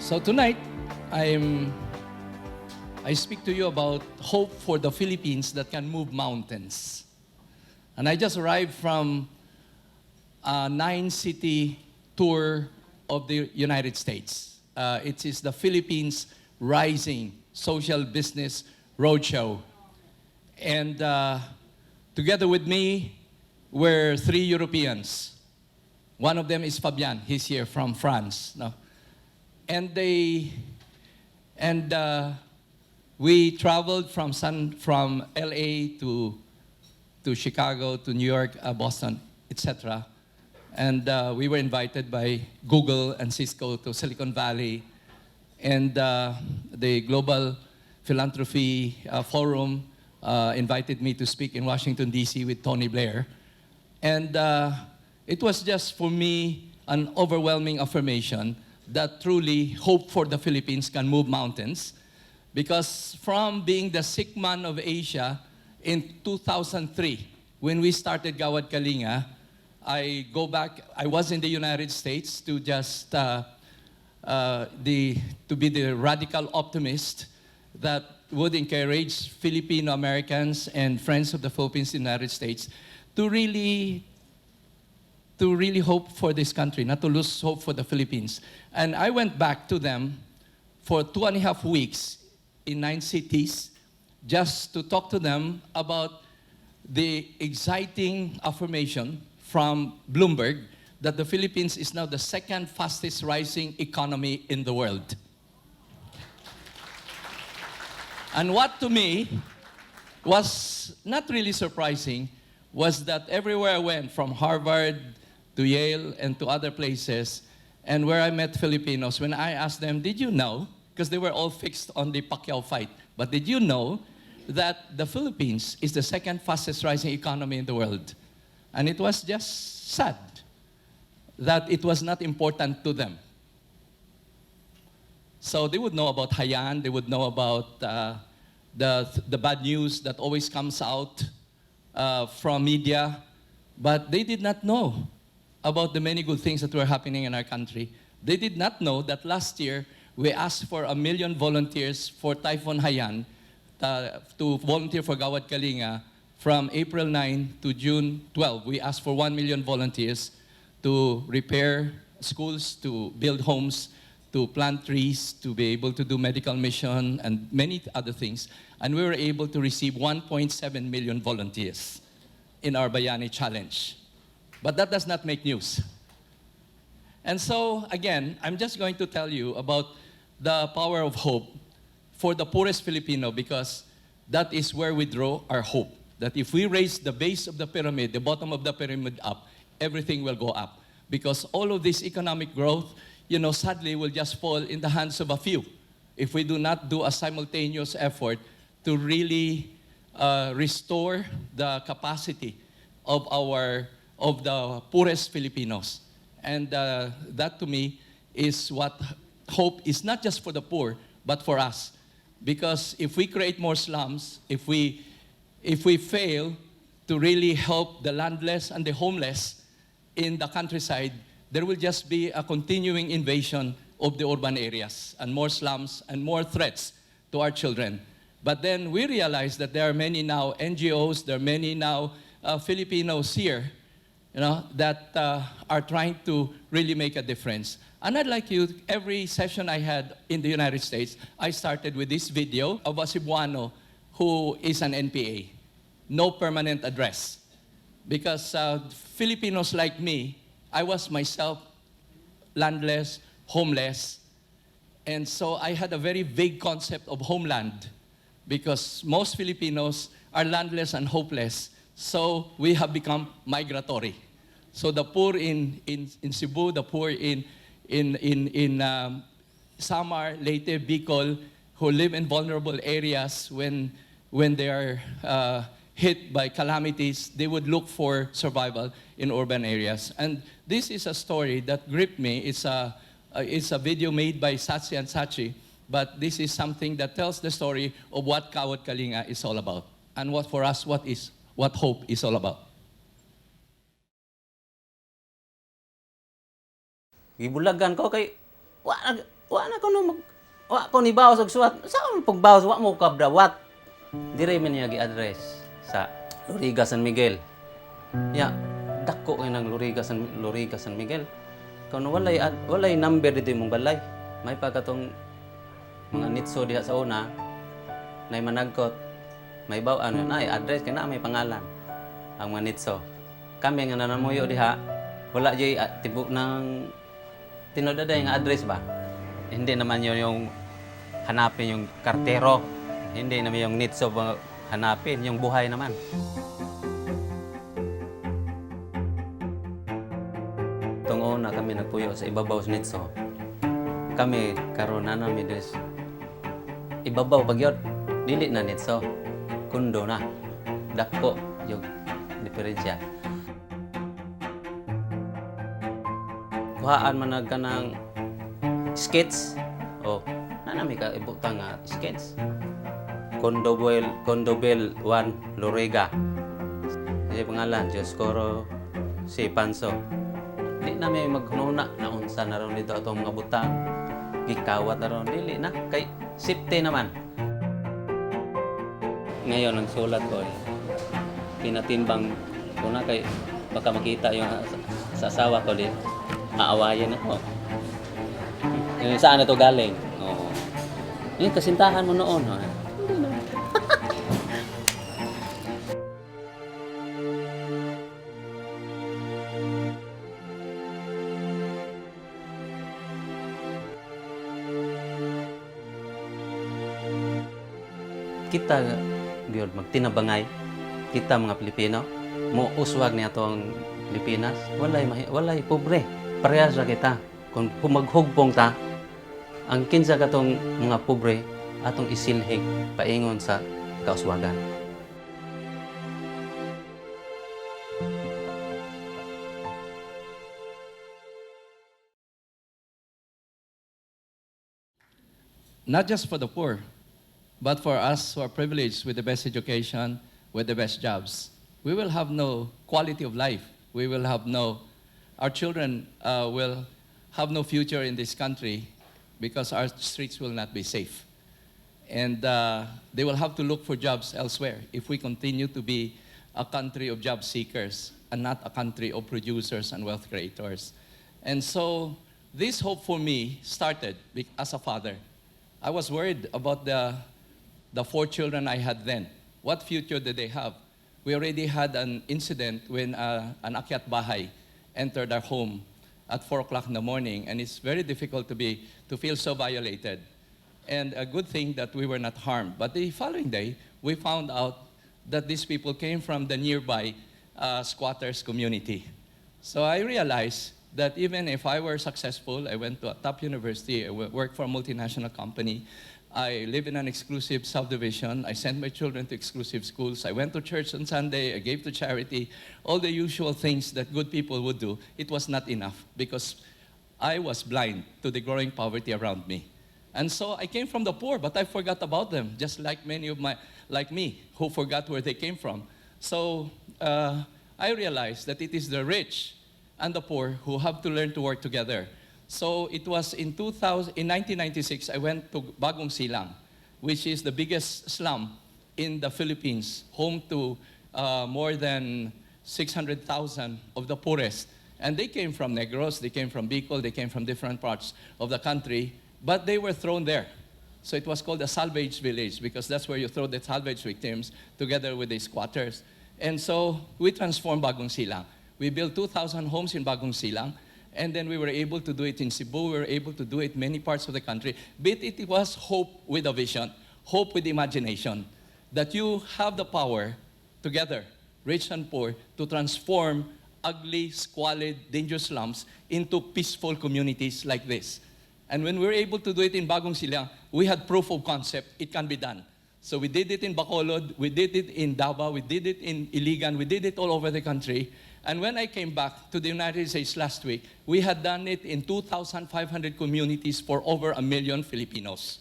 So tonight, I speak to you about hope for the Philippines that can move mountains. And I just arrived from a 9-city tour of the United States. It is the Philippines Rising Social Business Roadshow. And together with me were 3 Europeans. One of them is Fabian. He's here from France. No? And we traveled from LA to Chicago, to New York, Boston, etc. And we were invited by Google and Cisco to Silicon Valley. And the Global Philanthropy Forum invited me to speak in Washington, D.C. with Tony Blair. And it was just, for me, an overwhelming affirmation that truly hope for the Philippines can move mountains. Because from being the sick man of Asia in 2003, when we started Gawad Kalinga, I go back, I was in the United States to just to be the radical optimist that would encourage Filipino Americans and friends of the Philippines in the United States to really hope for this country, not to lose hope for the Philippines. And I went back to them for 2.5 weeks in 9 cities just to talk to them about the exciting affirmation from Bloomberg that the Philippines is now the 2nd fastest rising economy in the world. And what to me was not really surprising was that everywhere I went, from Harvard to Yale and to other places, and where I met Filipinos, when I asked them, did you know, because they were all fixed on the Pacquiao fight, but did you know that the Philippines is the 2nd fastest rising economy in the world? And it was just sad that it was not important to them. So they would know about Haiyan, they would know about the bad news that always comes out from media, but they did not know about the many good things that were happening in our country. They did not know that last year we asked for 1 million volunteers for Typhoon Haiyan to volunteer for Gawad Kalinga. From April 9 to June 12, we asked for 1 million volunteers to repair schools, to build homes, to plant trees, to be able to do medical mission, and many other things. And we were able to receive 1.7 million volunteers in our Bayani Challenge. But that does not make news. And so, again, I'm just going to tell you about the power of hope for the poorest Filipino, because that is where we draw our hope. That if we raise the base of the pyramid, the bottom of the pyramid up, everything will go up. Because all of this economic growth, sadly will just fall in the hands of a few if we do not do a simultaneous effort to really restore the capacity of the poorest Filipinos. And that to me is what hope is, not just for the poor, but for us. Because if we create more slums, if we fail to really help the landless and the homeless in the countryside, there will just be a continuing invasion of the urban areas and more slums and more threats to our children. But then we realize that there are many now NGOs, there are many now Filipinos here, that are trying to really make a difference. And I'd like you, every session I had in the United States, I started with this video of a Cebuano who is an NPA, no permanent address. Because Filipinos like me, I was myself landless, homeless, and so I had a very vague concept of homeland, because most Filipinos are landless and hopeless, so we have become migratory. So the poor in Cebu, the poor in Samar, Leyte, Bicol, who live in vulnerable areas when they are hit by calamities, they would look for survival in urban areas. And this is a story that gripped me. It's a video made by Sachi and Sachi, but this is something that tells the story of what Gawad Kalinga is all about, and what for us, what hope is all about. Gibulagan ko kay wa na ko no wa ko ni bawas og suwat. Saan pagbawas wa mo kabdawat. Dire man niya gi-address sa Loriga San Miguel. Ya, dako kay nang Loriga San Miguel. Kung walay number dito imong balay. May pagkatong mga nitso diha sa una nay managkot. May baw ano na address kay na may pangalan. Ang mga nitso. Kami nga nanamuyo diha, wala jay tibok ng tinodaday nga address ba? Hindi naman yun yung hanapin yung kartero. Hindi naman yung nitso hanapin, yung buhay naman. Itong una kami nagpuyo sa ibabaw sa nitso. Kami karon na namin des ibabaw pagyod dili na nitso. Kundo na. Dako yung diferensya. Kuhaan man ka ng skits o nanami ka ibutang nga skits. Condobel 1 Loriga. Di pangalan Diyos Coro si Panso. Di na may magnuna na unsa na ron dito atong mga butang. Gikawat na ron dili na kay safety naman. Ngayon ang sulat ko pinatimbang ko na kay baka makita yung sa asawa ko din. Aawayan ako. Saan na to galing? Oo. Yung kasintahan mo noon. Ha? Kita gyud magtinabangay kita mga Pilipino mo uswag niya tong Pilipinas walay pobre parehas ra kita kung maghugpong ta ang kinsa katong mga pobre atong isilhig paingon sa kauswagan. Not just for the poor, but for us who are privileged with the best education, with the best jobs. We will have no quality of life. Our children will have no future in this country because our streets will not be safe. And they will have to look for jobs elsewhere if we continue to be a country of job seekers and not a country of producers and wealth creators. And so this hope for me started as a father. I was worried about the 4 children I had then. What future did they have? We already had an incident when an akyat bahay entered our home at 4 o'clock in the morning, and it's very difficult to feel so violated. And a good thing that we were not harmed. But the following day, we found out that these people came from the nearby squatters community. So I realized that even if I were successful, I went to a top university, I worked for a multinational company, I live in an exclusive subdivision. I sent my children to exclusive schools. I went to church on Sunday. I gave to charity. All the usual things that good people would do. It was not enough because I was blind to the growing poverty around me. And so I came from the poor, but I forgot about them, just like many of like me, who forgot where they came from. So I realized that it is the rich and the poor who have to learn to work together. So it was in 1996, I went to Bagong Silang, which is the biggest slum in the Philippines, home to more than 600,000 of the poorest. And they came from Negros, they came from Bicol, they came from different parts of the country, but they were thrown there. So it was called a salvage village because that's where you throw the salvage victims together with the squatters. And so we transformed Bagong Silang. We built 2,000 homes in Bagong Silang. And then we were able to do it in Cebu. We were able to do it in many parts of the country. But it was hope with a vision, hope with imagination, that you have the power together, rich and poor, to transform ugly, squalid, dangerous slums into peaceful communities like this. And when we were able to do it in Bagong Silang, we had proof of concept. It can be done. So we did it in Bacolod, we did it in Davao, we did it in Iligan, we did it all over the country. And when I came back to the United States last week, we had done it in 2,500 communities for over 1 million Filipinos.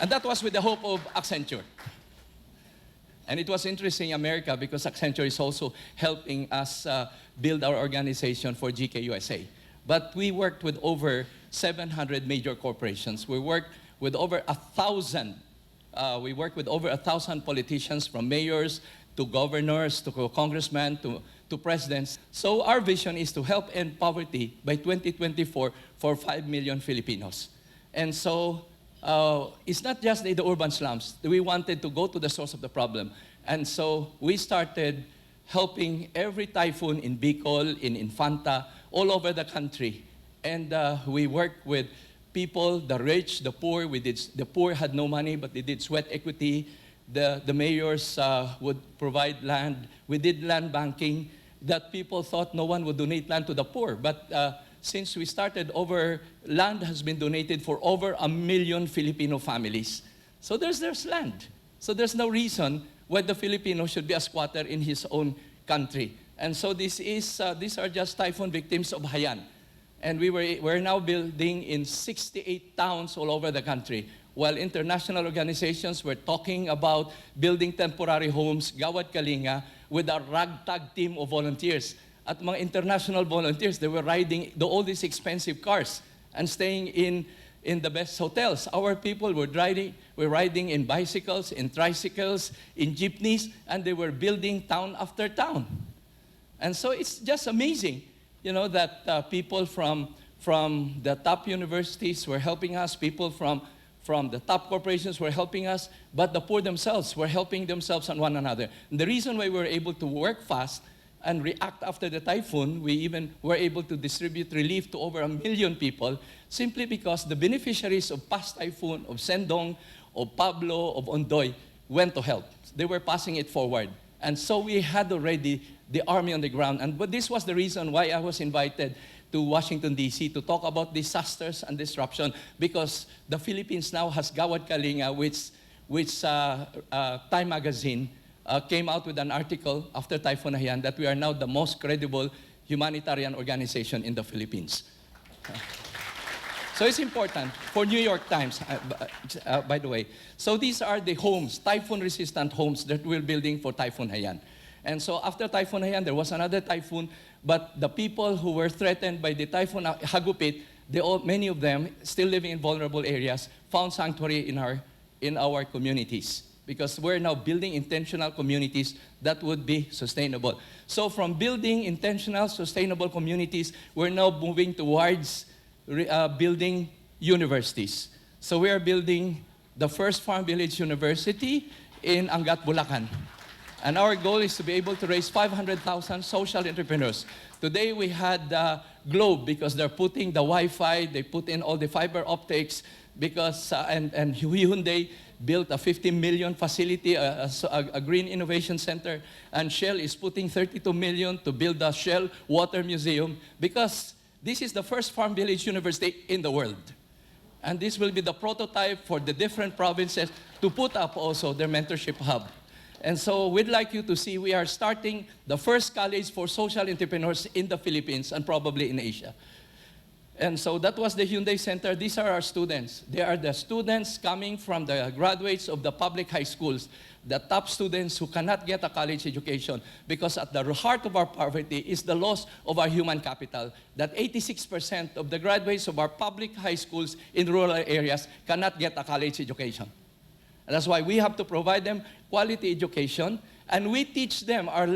And that was with the hope of Accenture. And it was interesting in America because Accenture is also helping us build our organization for GKUSA. but we worked with over 700 major corporations. We worked with over 1,000. We worked with over 1,000 politicians, from mayors to governors to congressmen to presidents. So our vision is to help end poverty by 2024 for 5 million Filipinos. And so it's not just the urban slums. We wanted to go to the source of the problem. And so we started helping every typhoon in Bicol, in Infanta, all over the country. And we worked with people, the rich, the poor. The poor had no money, but they did sweat equity. The mayors would provide land. We did land banking that people thought no one would donate land to the poor. But since we started, land has been donated for over 1 million Filipino families. So there's land. So there's no reason why the Filipino should be a squatter in his own country. And so these are just typhoon victims of Haiyan. And we're now building in 68 towns all over the country. While international organizations were talking about building temporary homes, Gawad Kalinga, with a ragtag team of volunteers. At mga international volunteers, they were riding all these expensive cars and staying in the best hotels. Our people were riding in bicycles, in tricycles, in jeepneys, and they were building town after town. And so it's just amazing, that people from the top universities were helping us, people from the top corporations were helping us, but the poor themselves were helping themselves and one another. And the reason why we were able to work fast and react after the typhoon, we even were able to distribute relief to over 1 million people, simply because the beneficiaries of past typhoon, of Sendong, of Pablo, of Ondoy, went to help. They were passing it forward. And so we had already the army on the ground. But this was the reason why I was invited to Washington, D.C. to talk about disasters and disruption, because the Philippines now has Gawad Kalinga, which Time magazine came out with an article after Typhoon Haiyan that we are now the most credible humanitarian organization in the Philippines. So it's important for New York Times, by the way. So these are the homes, typhoon-resistant homes that we're building for Typhoon Haiyan. And so after Typhoon Haiyan, there was another typhoon, but the people who were threatened by the Typhoon Hagupit, many of them still living in vulnerable areas, found sanctuary in our communities, because we're now building intentional communities that would be sustainable. So from building intentional, sustainable communities, we're now moving towards building universities. So we are building the first Farm Village University in Angat, Bulacan. And our goal is to be able to raise 500,000 social entrepreneurs. Today we had Globe, because they're putting the Wi-Fi, they put in all the fiber optics, because and Hyundai built a 50 million facility, a green innovation center, and Shell is putting 32 million to build a Shell Water Museum, because this is the first Farm Village University in the world. And this will be the prototype for the different provinces to put up also their mentorship hub. And so we'd like you to see we are starting the first college for social entrepreneurs in the Philippines and probably in Asia. And so that was the Hyundai Center. These are our students. They are the students coming from the graduates of the public high schools, the top students who cannot get a college education, because at the heart of our poverty is the loss of our human capital, that 86% of the graduates of our public high schools in rural areas cannot get a college education. And that's why we have to provide them quality education, and we teach them, our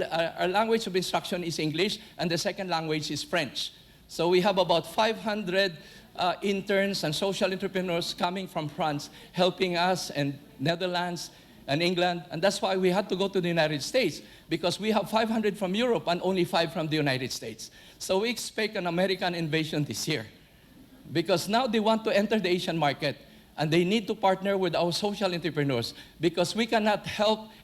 language of instruction is English, and the second language is French. So we have about 500 interns and social entrepreneurs coming from France, helping us, and Netherlands and England. And that's why we had to go to the United States, because we have 500 from Europe and only 5 from the United States. So we expect an American invasion this year, because now they want to enter the Asian market. And they need to partner with our social entrepreneurs, because we cannot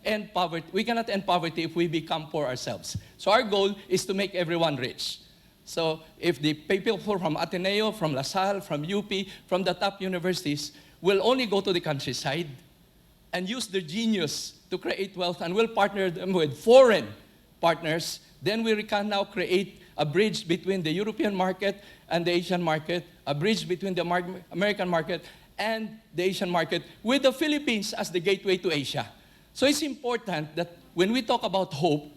end poverty. We cannot end poverty if we become poor ourselves. So our goal is to make everyone rich. So if the people from Ateneo, from La Salle, from UP, from the top universities will only go to the countryside and use their genius to create wealth, and will partner them with foreign partners, then we can now create a bridge between the European market and the Asian market, a bridge between the American market and the Asian market, with the Philippines as the gateway to Asia. So it's important that when we talk about hope,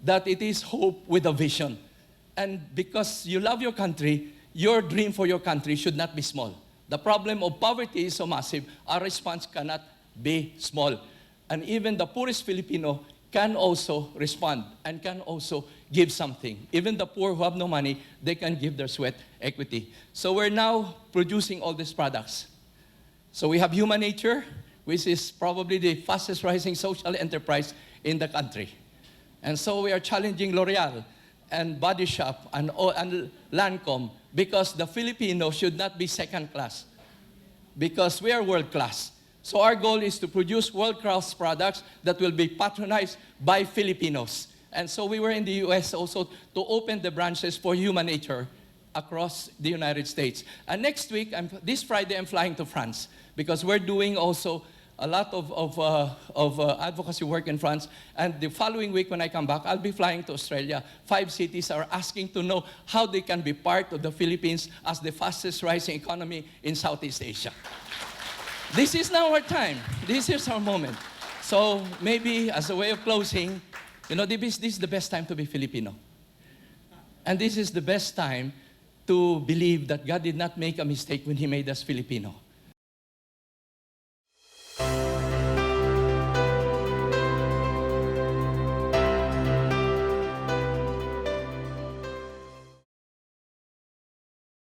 that it is hope with a vision. And because you love your country, your dream for your country should not be small. The problem of poverty is so massive, our response cannot be small. And even the poorest Filipino can also respond and can also give something. Even the poor who have no money, they can give their sweat equity. So we're now producing all these products. So we have Human Nature, which is probably the fastest rising social enterprise in the country. And so we are challenging L'Oreal and Body Shop and Lancome because the Filipino should not be second class, because we are world class. So our goal is to produce world-class products that will be patronized by Filipinos. And so we were in the US also to open the branches for Human Nature across the United States. And next week, this Friday, I'm flying to France because we're doing also a lot of advocacy work in France. And the following week when I come back, I'll be flying to Australia. 5 cities are asking to know how they can be part of the Philippines as the fastest rising economy in Southeast Asia. This is now our time. This is our moment. So maybe as a way of closing, this is the best time to be Filipino. And this is the best time to believe that God did not make a mistake when He made us Filipino.